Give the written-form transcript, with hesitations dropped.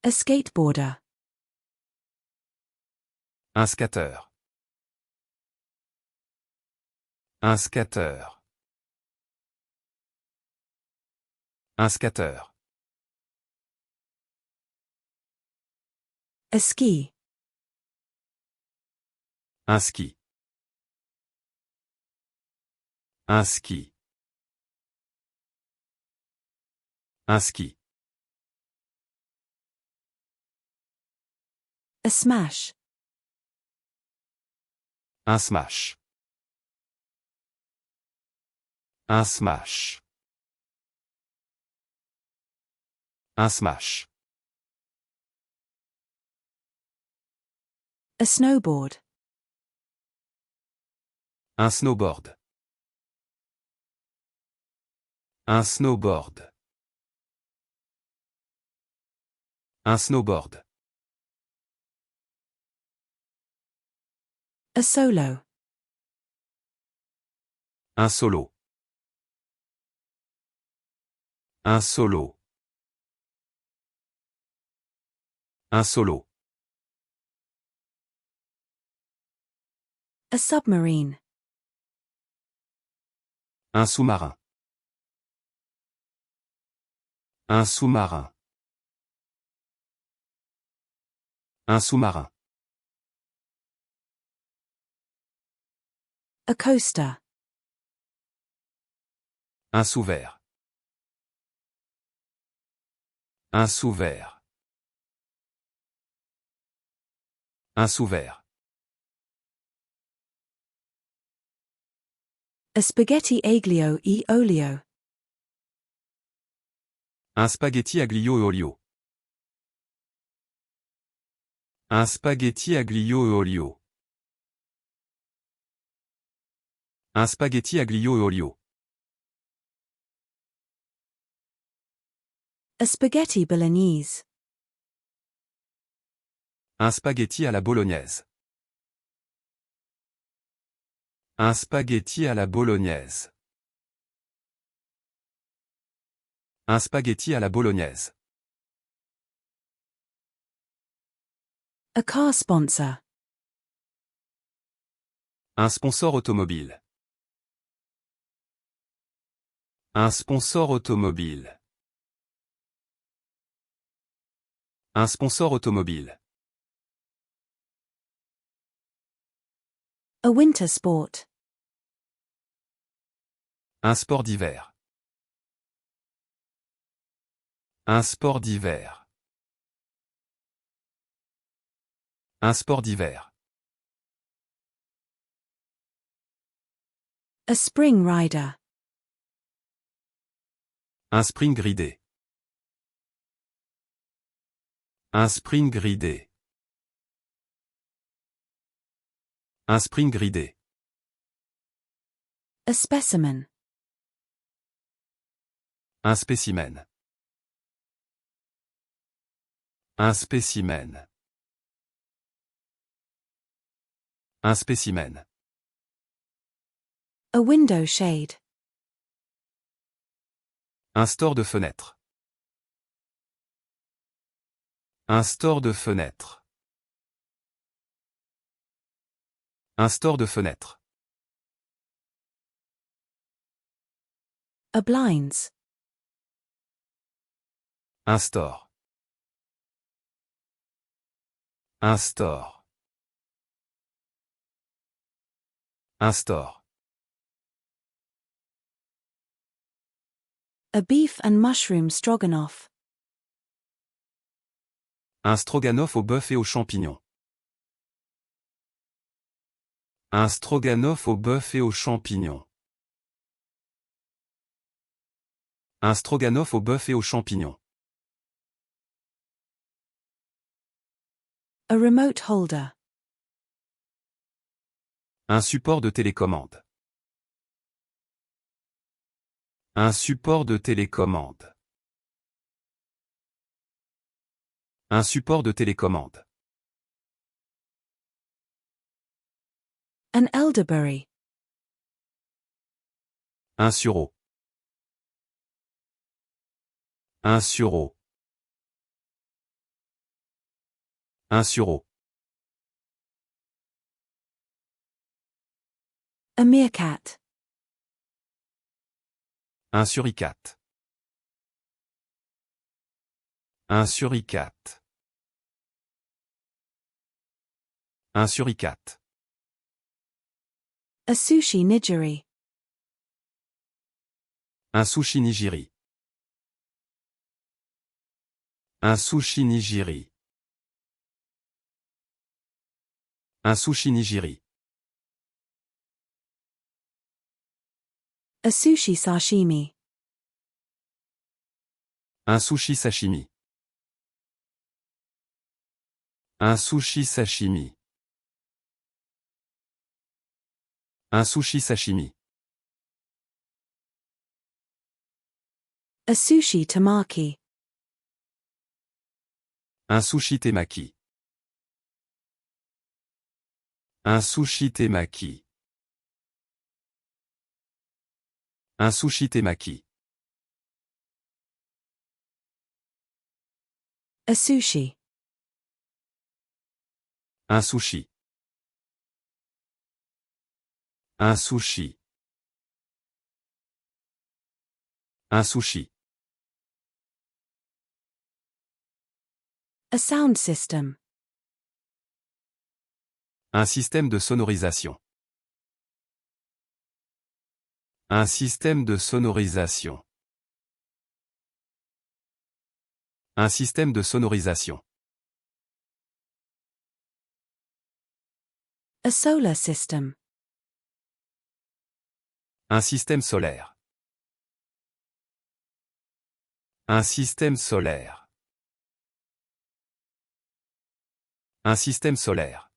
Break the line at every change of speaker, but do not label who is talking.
A skateboarder.
Un skateur. Un skateur. Un skateur.
A ski.
Un ski. Un ski. Un ski.
A smash.
Un smash. Un smash. Un smash.
A snowboard.
Un snowboard. Un snowboard. Un snowboard.
A solo.
Un solo. Un solo. Un solo.
A submarine.
Un sous-marin. Un sous-marin. Un sous-marin.
A coaster.
Un sous-vert. Un sous-vert. Un sous-vert.
A spaghetti aglio e olio.
Un spaghetti aglio e olio. Un spaghetti aglio e olio. Un spaghetti aglio e olio.
A spaghetti bolognese.
Un spaghetti à la bolognaise. Un spaghetti à la bolognaise. Un spaghetti à la bolognaise.
A car sponsor.
Un sponsor automobile. Un sponsor automobile. Un sponsor automobile.
A winter sport.
Un sport d'hiver. Un sport d'hiver. Un sport d'hiver.
A spring rider.
Un sprint gridé. Un sprint gridé. Un sprint gridé.
A specimen.
Un spécimen. Un spécimen. Un spécimen.
A window shade.
Un store de fenêtres. Un store de fenêtres. Un store de fenêtres.
A blinds.
Un store. Un store. Un store.
A beef and mushroom stroganoff.
Un stroganoff au bœuf et aux champignons. Un stroganoff au bœuf et aux champignons. Un stroganoff au bœuf et aux champignons.
A remote holder.
Un support de télécommande. Un support de télécommande. Un support de télécommande.
An elderberry.
Un sureau. Un sureau. Un sureau.
A meerkat.
Un suricate. Un suricate. Un suricate.
A sushi nigiri.
Un sushi nigiri. Un sushi nigiri. Un sushi nigiri.
A sushi sashimi.
Un sushi sashimi. Un sushi sashimi. Un sushi sashimi.
A sushi tamaki.
Un sushi temaki. Un sushi temaki. Un sushi temaki.
A sushi.
Un sushi. Un sushi. Un sushi.
A sound system.
Un système de sonorisation. Un système de sonorisation. Un système de sonorisation.
A solar system.
Un système solaire. Un système solaire. Un système solaire.